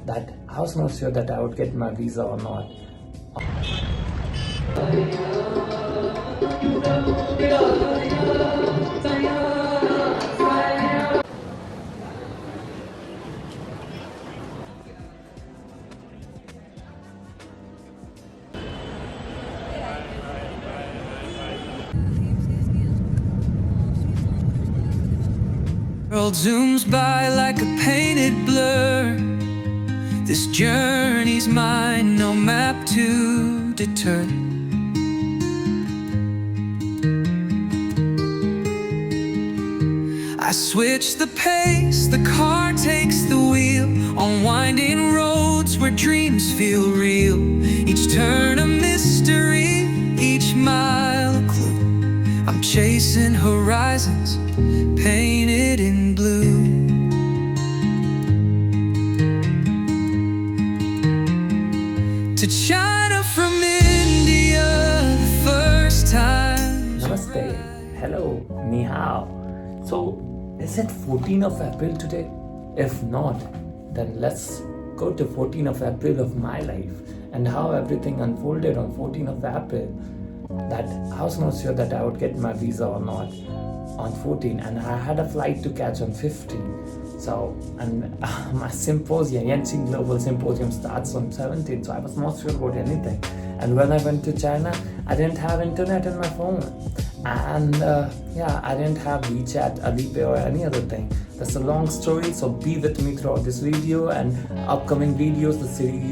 that I was not sure that I would get my visa or not. World zooms by like a painted blur. This journey's mine, no map to deter. I switch the pace, the car takes the wheel, on winding roads where dreams feel real. Each turn a mystery, each mile a clue. I'm chasing horizons, painted in blue. To China from India, the first time. Namaste, hello, ni hao. So, is it 14th of April today? If not, then let's go to 14th of April of my life and how everything unfolded on 14th of April. That I was not sure that I would get my visa or not on 14, and I had a flight to catch on 15. So, and my symposium, Yenching Global Symposium starts on 17, so I was not sure about anything. And when I went to China, I didn't have internet in my phone. And I didn't have WeChat, Alipay or any other thing. That's a long story, so be with me throughout this video and upcoming videos.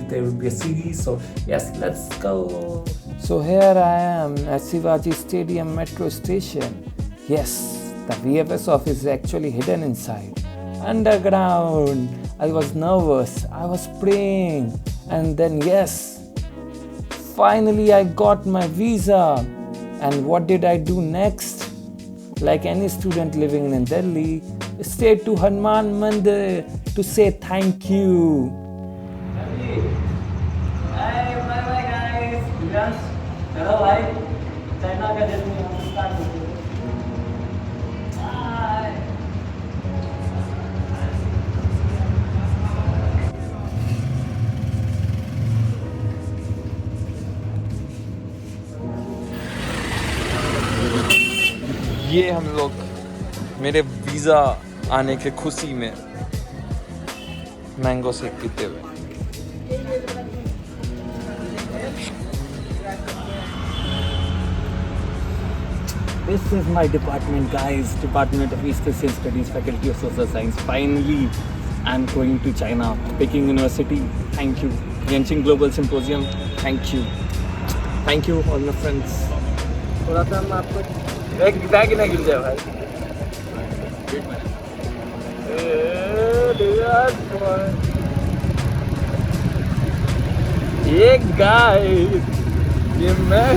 There will be a series, so yes, let's go. So here I am at Shivaji Stadium metro station. Yes, the VFS office is actually hidden inside. Underground. I was nervous, I was praying, and then yes, finally I got my visa. And what did I do next? Like any student living in Delhi, stayed to Hanuman Mandir to say thank you. Hi, bye guys. Yes, hello, bye. China का journey हम start होते हैं. Bye. ये हम लोग मेरे visa आने के खुशी में मैंगो शेक पीते हुए. This is my department, guys. Department of East Asian Studies, Faculty of Social Science. Finally, I'm going to China, Peking University. Thank you. Yenching Global Symposium. Thank you. Thank you, all my friends. थोड़ा सा हम आपको bag ना गिर जाए भाई. ये guys, ये मैं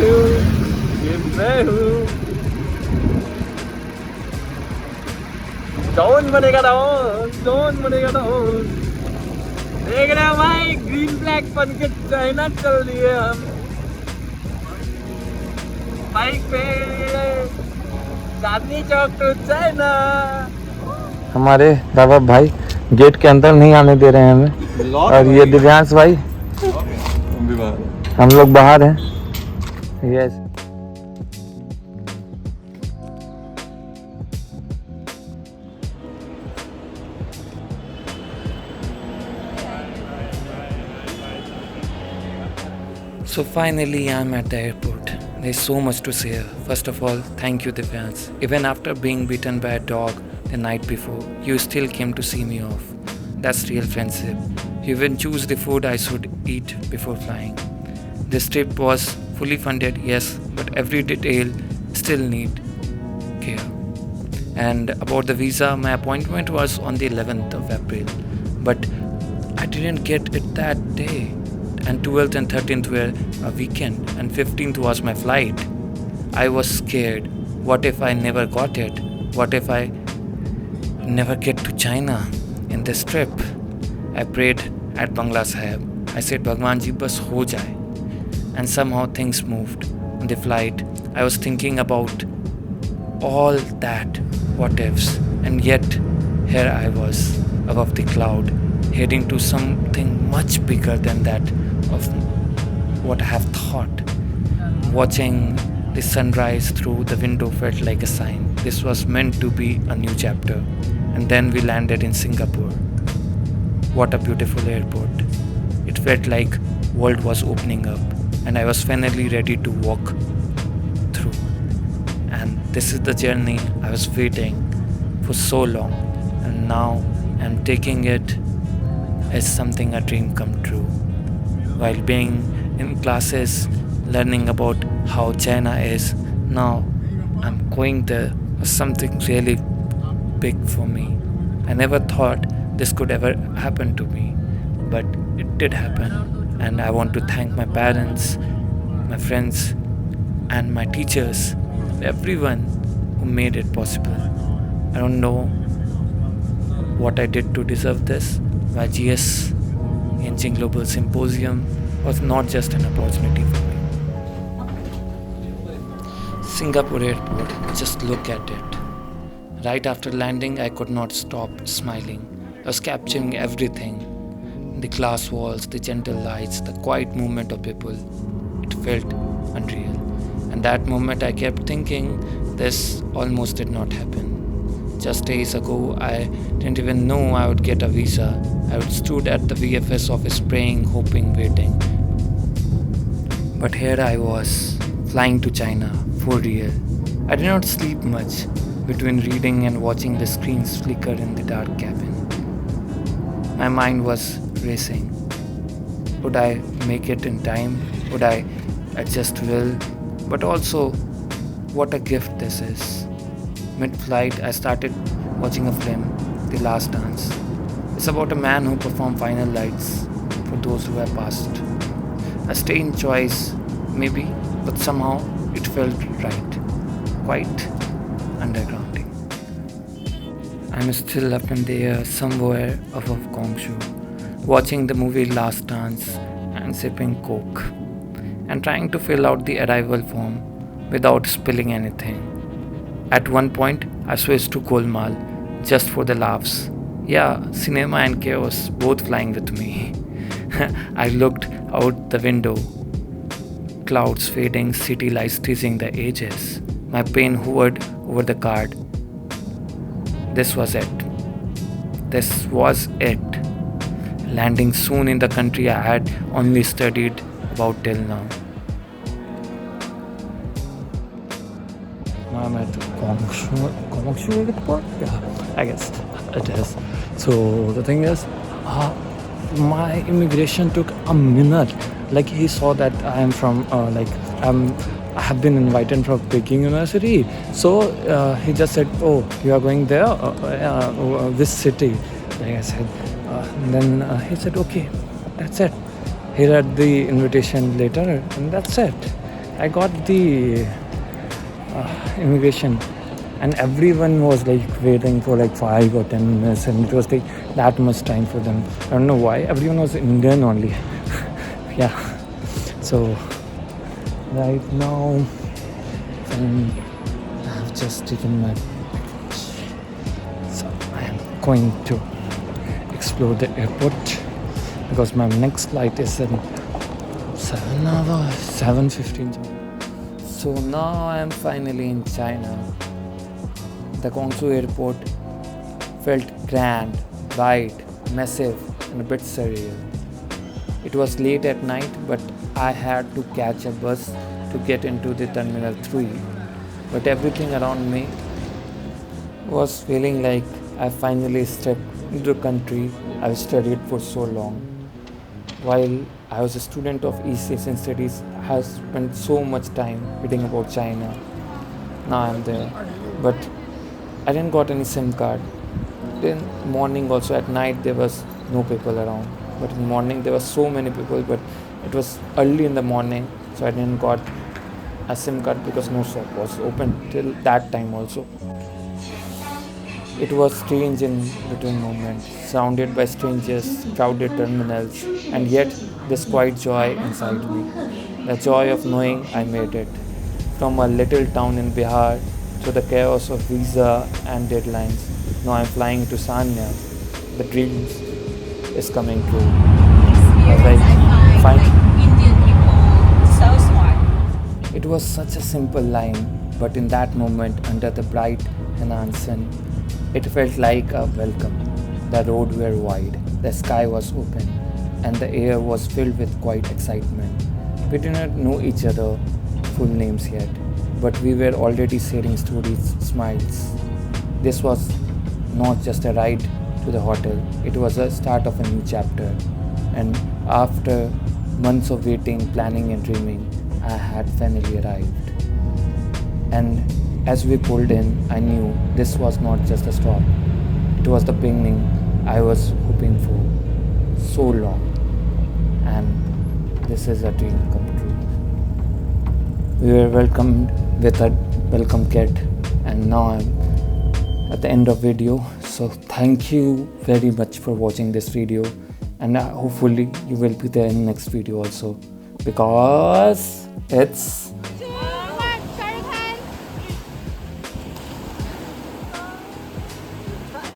हूँ. डॉन बनेगा डॉन. देख रहे हो भाई, ग्रीन ब्लैक बन के चाइना चल दिए हम बाइक पे. Chandni Chowk to China. हमारे बाबा भाई गेट के अंदर नहीं आने दे रहे हैं हमें. और ये दिव्यांश भाई, हम लोग बाहर हैं. Yes. So finally I'm at the airport. There's so much to say. First of all, thank you Divyansh. Even after being beaten by a dog the night before, you still came to see me off. That's real friendship. You even choose the food I should eat before flying. This trip was fully funded, yes, but every detail still need care. And about the visa, my appointment was on the 11th of April, but I didn't get it that day. And 12th and 13th were a weekend, and 15th was my flight. I was scared. What if I never got it? What if I never get to China in this trip? I prayed at Bangla Sahib. I said, Bhagwan ji, bas ho jaye. And somehow things moved. On the flight, I was thinking about all that what ifs, and yet here I was above the cloud, heading to something much bigger than that of what I have thought. Watching the sunrise through the window felt like a sign. This was meant to be a new chapter. And then we landed in Singapore. What a beautiful airport. It felt like world was opening up and I was finally ready to walk through. And this is the journey I was waiting for so long, and now I'm taking it as something a dream come true. While being in classes, learning about how China is, now I'm going there was something really big for me. I never thought this could ever happen to me, but it did happen, and I want to thank my parents, my friends, and my teachers, everyone who made it possible. I don't know what I did to deserve this. YGS Yenching Global Symposium was not just an opportunity for me. Singapore airport, just look at it. Right after landing, I could not stop smiling. I was capturing everything. The glass walls, the gentle lights, the quiet movement of people. It felt unreal. And that moment I kept thinking, this almost did not happen. Just days ago, I didn't even know I would get a visa. I stood at the VFS office praying, hoping, waiting. But here I was, flying to China, for real. I did not sleep much between reading and watching the screens flicker in the dark cabin. My mind was racing. Would I make it in time? Would I adjust well? But also, what a gift this is. Mid-flight, I started watching a film, The Last Dance. It's about a man who performed final rites for those who have passed. A strange choice, maybe, but somehow it felt right. Quite undergrounding. I'm still up in the air somewhere above Guangzhou, watching the movie Last Dance and sipping Coke, and trying to fill out the arrival form without spilling anything. At one point, I switched to Golmaal just for the laughs. Yeah, cinema and chaos both flying with me. I looked out the window, clouds fading, city lights teasing the edges. My pain hovered over the card. This was it. This was it. Landing soon in the country I had only studied about till now. Now I'm at Guangzhou airport? Yeah, I guess it is. So the thing is, my immigration took a minute. Like he saw that I am from, I have been invited from Peking University. So he just said, oh, you are going there? This city? Like I said. Then he said, okay, that's it. He read the invitation later and that's it. I got the immigration, and everyone was like waiting for like 5 or 10 minutes, and it was take that much time for them. I don't know why. Everyone was Indian only. Yeah. So right now I have just taken my package. So I am going to explore the airport because my next flight is in 7 hours, 7:15. So now I am finally in China. The Guangzhou airport felt grand, bright, massive, and a bit surreal. It was late at night, but I had to catch a bus to get into the Terminal 3. But everything around me was feeling like I finally stepped into the country I've studied for so long. While I was a student of East Asian Studies, I have spent so much time reading about China. Now I'm there. But I didn't got any SIM card. Then morning also, at night there was no people around. But in morning there were so many people, but it was early in the morning, so I didn't got a SIM card because no shop was open till that time also. It was strange in between moments, surrounded by strangers, crowded terminals, and yet this quiet joy inside me. The joy of knowing I made it. From a little town in Bihar to the chaos of visa and deadlines, now I'm flying to Sanya. The dreams is coming true. Experience I find like Indian people so smart. It was such a simple line, but in that moment, under the bright Hanuman sun, it felt like a welcome. The roads were wide, the sky was open, and the air was filled with quiet excitement. We did not know each other full names yet, but we were already sharing stories, smiles. This was not just a ride to the hotel, it was a start of a new chapter. And after months of waiting, planning, and dreaming, I had finally arrived. And as we pulled in, I knew this was not just a stop, it was the beginning I was hoping for so long. And this is a dream come true. We were welcomed with a welcome kit, and now I'm at the end of video. So thank you very much for watching this video, and hopefully you will be there in next video also, because it's